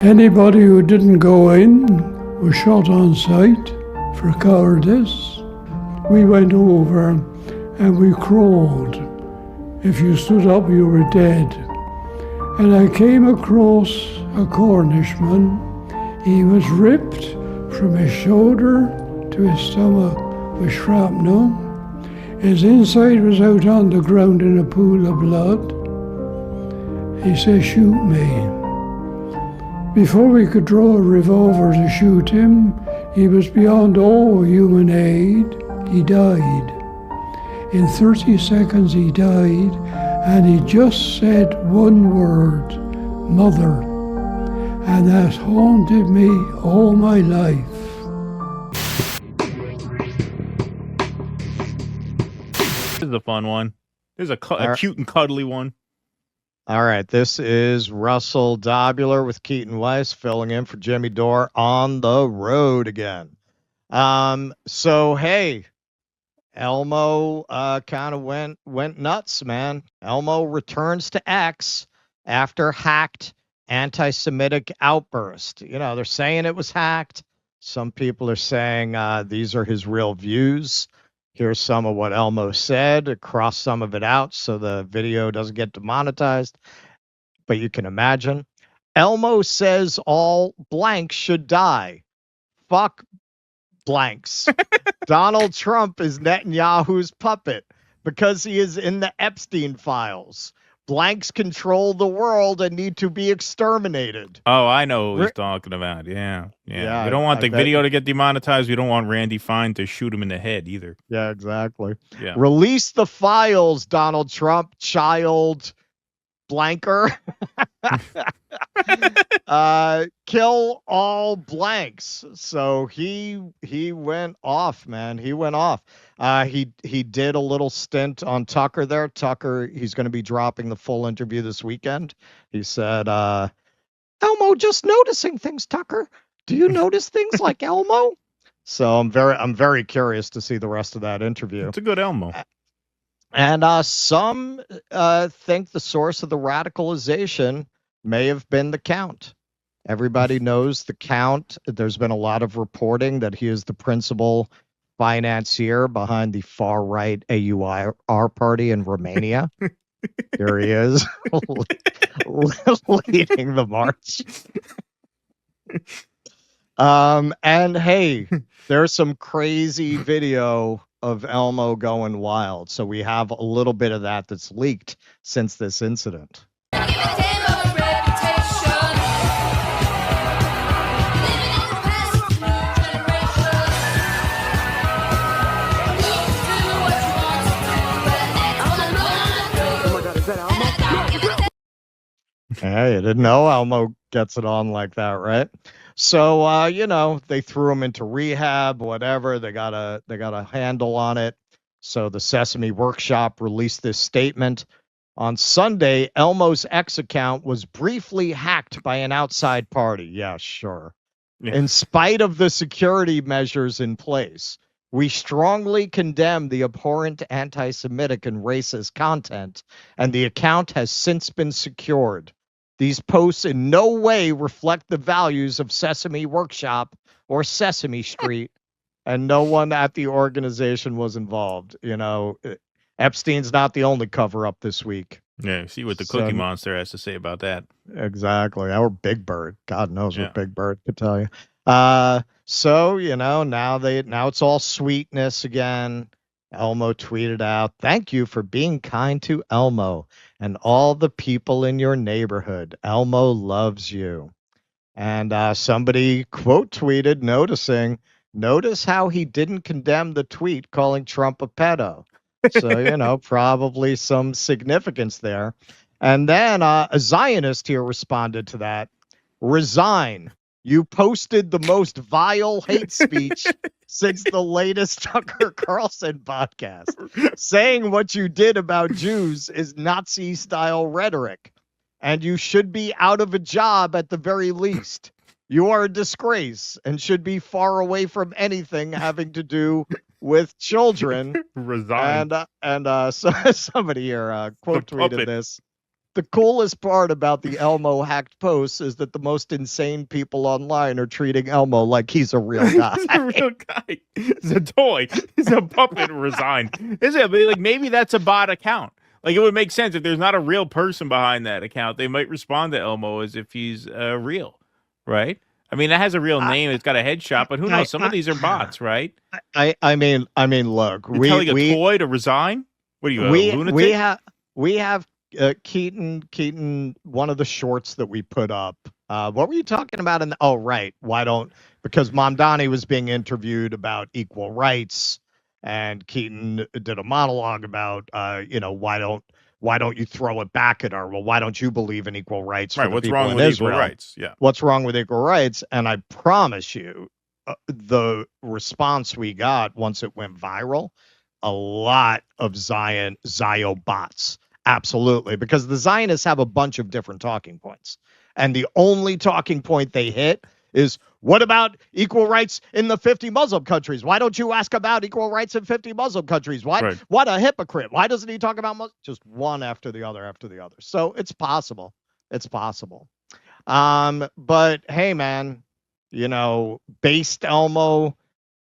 Anybody who didn't go in was shot on sight for cowardice. We went over and we crawled. If you stood up, you were dead. And I came across a Cornishman. He was ripped from his shoulder to his stomach with shrapnel. His inside was out on the ground in a pool of blood. He said, "Shoot me." Before we could draw a revolver to shoot him, he was beyond all human aid. He died. In 30 seconds he died, and he just said one word, "Mother." And that haunted me all my life. This is a fun one. This is a cute and cuddly one. All right, this is Russell Dobular with Keaton Weiss filling in for Jimmy Dore on the road again. So hey, Elmo kind of went nuts, man. Elmo returns to X after hacked anti-Semitic outburst. You know, they're saying it was hacked. Some people are saying these are his real views. Here's some of what Elmo said, cross some of it out so the video doesn't get demonetized. But you can imagine. Elmo says all blanks should die. Fuck blanks. Donald Trump is Netanyahu's puppet because he is in the Epstein files. Blanks control the world and need to be exterminated. Oh, I know what he's talking about. Yeah. We don't want the video to get demonetized. We don't want Randy Fine to shoot him in the head either. Yeah, exactly. Yeah. Release the files, Donald Trump, child blanker. Kill all blanks. So he went off, man. He went off. He did a little stint on Tucker there. Tucker, he's going to be dropping the full interview this weekend. He said, Elmo, just noticing things, Tucker. Do you notice things like Elmo? So I'm very curious to see the rest of that interview. It's a good Elmo. And some think the source of the radicalization may have been the Count. Everybody knows the Count. There's been a lot of reporting that he is the principal financier behind the far-right AUR party in Romania. Here he is, leading the march. And hey, there's some crazy video of Elmo going wild. So we have a little bit of that that's leaked since this incident. Hey, you didn't know Elmo gets it on like that, right? So, you know, they threw him into rehab, whatever. They got a handle on it. So the Sesame Workshop released this statement. On Sunday, Elmo's X account was briefly hacked by an outside party. Yeah, sure. Yeah. In spite of the security measures in place, we strongly condemn the abhorrent anti-Semitic and racist content, and the account has since been secured. These posts in no way reflect the values of Sesame Workshop or Sesame Street, and no one at the organization was involved. You know, Epstein's not the only cover-up this week. Yeah, see what the Cookie Monster has to say about that. Exactly. Or Big Bird. God knows what Big Bird could tell you. So, you know, now it's all sweetness again. Elmo tweeted out, "Thank you for being kind to Elmo and all the people in your neighborhood. Elmo loves you." And somebody quote tweeted, notice how he didn't condemn the tweet calling Trump a pedo. So, you know, probably some significance there. And then a Zionist here responded to that. "Resign. You posted the most vile hate speech since the latest Tucker Carlson podcast. Saying what you did about Jews is Nazi-style rhetoric, and you should be out of a job at the very least. You are a disgrace and should be far away from anything having to do with children." Resign. And so somebody here quote tweeted this. the coolest part about the Elmo hacked posts is that the most insane people online are treating Elmo like he's a real guy. He's a real guy. He's a toy. He's a puppet. Resigned. Is it like maybe that's a bot account? Like it would make sense if there's not a real person behind that account. They might respond to Elmo as if he's real, right? I mean, it has a real name. It's got a headshot, but who knows? Some of these are bots, right? I mean, look, You're telling a toy to resign. What are you, a lunatic? We have Keaton. One of the shorts that we put up. What were you talking about? Because Mamdani was being interviewed about equal rights, and Keaton did a monologue about, why don't you throw it back at her? Well, why don't you believe in equal rights? For what's people wrong in with Israel? equal rights? Yeah. What's wrong with equal rights? And I promise you, the response we got once it went viral, a lot of Zio bots. Absolutely. Because the Zionists have a bunch of different talking points. And the only talking point they hit is, what about equal rights in the 50 Muslim countries? Why don't you ask about equal rights in 50 Muslim countries? What a hypocrite. Why doesn't he talk about just one after the other after the other? So it's possible. It's possible. But hey, man, based Elmo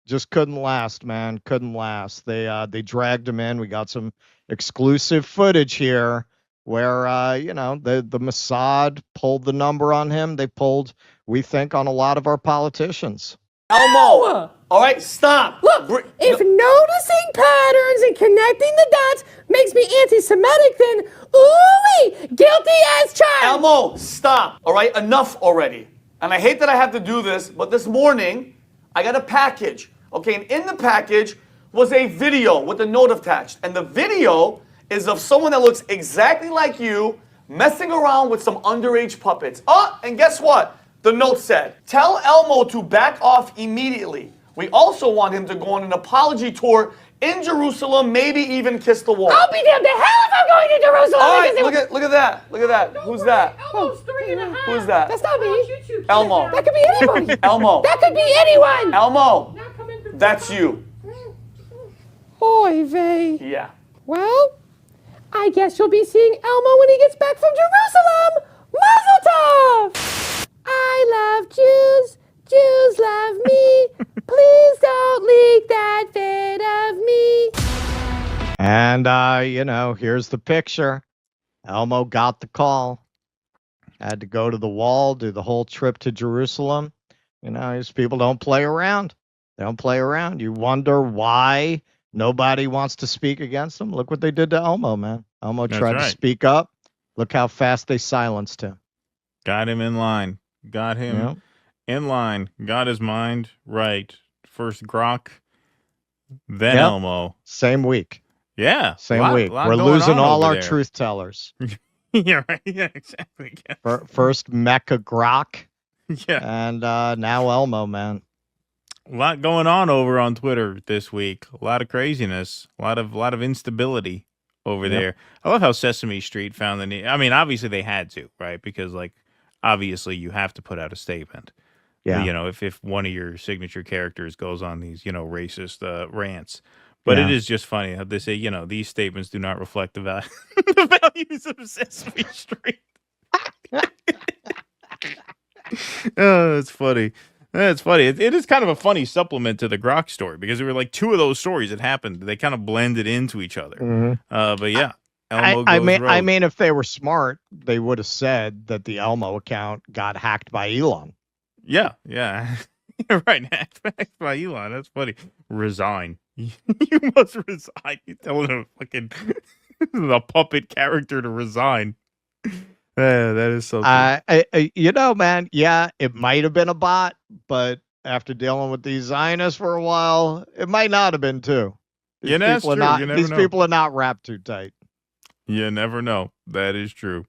just couldn't last, man. Couldn't last. They dragged him in. We got some exclusive footage here where the Mossad pulled the number on him. They pulled, we think, on a lot of our politicians. Elmo! All right, stop. Look, if noticing patterns and connecting the dots makes me anti-Semitic, then ooh-wee, guilty as charged. Elmo, stop. All right, enough already. And I hate that I have to do this, but this morning I got a package. Okay, and in the package was a video with a note attached. And the video is of someone that looks exactly like you messing around with some underage puppets. Oh, and guess what? The note said, tell Elmo to back off immediately. We also want him to go on an apology tour in Jerusalem, maybe even kiss the wall. I'll be damned to hell if I'm going to Jerusalem. All right, look at that. Look at that. Who's that? Elmo's 3.5. Who's that? That's not me. Elmo. That could be anybody. Elmo. That could be anyone. Elmo. That's you. Oy vey. Yeah. Well, I guess you'll be seeing Elmo when he gets back from Jerusalem. Mazel tov! I love Jews. Jews love me. Please don't leak that vid of me. And, here's the picture. Elmo got the call. Had to go to the wall, do the whole trip to Jerusalem. These people don't play around. They don't play around. You wonder why nobody wants to speak against them. Look what they did to Elmo, man. Elmo tried to speak up. Look how fast they silenced him. Got him in line. Got him in line. Got his mind right. First Grok, then Elmo. Same week. Yeah. Same week. We're losing all our truth tellers. Yeah, right. Yeah, exactly. Yeah. First Mecha Grok. Yeah. And now Elmo, man. A lot going on over on Twitter this week. A lot of craziness. A lot of instability over there. I love how Sesame Street found the need. I mean, obviously they had to, right? Because obviously you have to put out a statement. Yeah. If one of your signature characters goes on these, racist rants. But it is just funny how they say, these statements do not reflect the values of Sesame Street. Oh, that's funny. That's funny. It is kind of a funny supplement to the Grok story because there were two of those stories that happened. They kind of blended into each other. Mm-hmm. But yeah, Elmo goes rogue. I mean, if they were smart, they would have said that the Elmo account got hacked by Elon. Yeah. You're right. Hacked by Elon. That's funny. Resign. You must resign. You're telling a fucking the puppet character to resign. That is so cool. Man, it might have been a bot, but after dealing with these Zionists for a while, it might not have been too. That's true. These people are not wrapped too tight. You never know. That is true.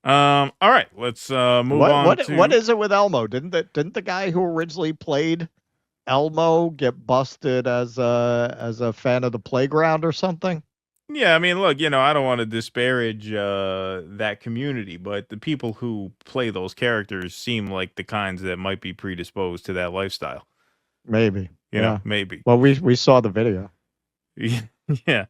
All right, let's move on. What is it with Elmo? Didn't the guy who originally played Elmo get busted as a fan of the playground or something? Yeah, I mean, look, I don't want to disparage that community, but the people who play those characters seem like the kinds that might be predisposed to that lifestyle. Maybe. Maybe. Well, we saw the video. Yeah.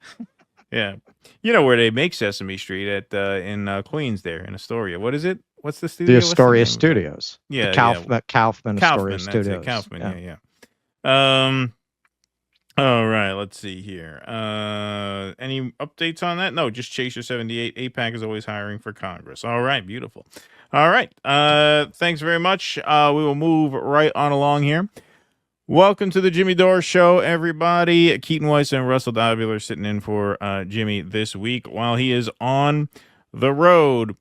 Yeah. You know where they make Sesame Street at in Queens there in Astoria. What is it? What's the studio? The What's Astoria name of it? Studios. Yeah, the yeah. Kaufman Astoria Kaufman, that's Studios. it. Kaufman, yeah. All right, let's see here. Any updates on that? No, just Chaser78. APAC is always hiring for Congress. All right, beautiful. All right. Thanks very much. We will move right on along here. Welcome to the Jimmy Dore Show, everybody. Keaton Weiss and Russell Daviler sitting in for Jimmy this week while he is on the road.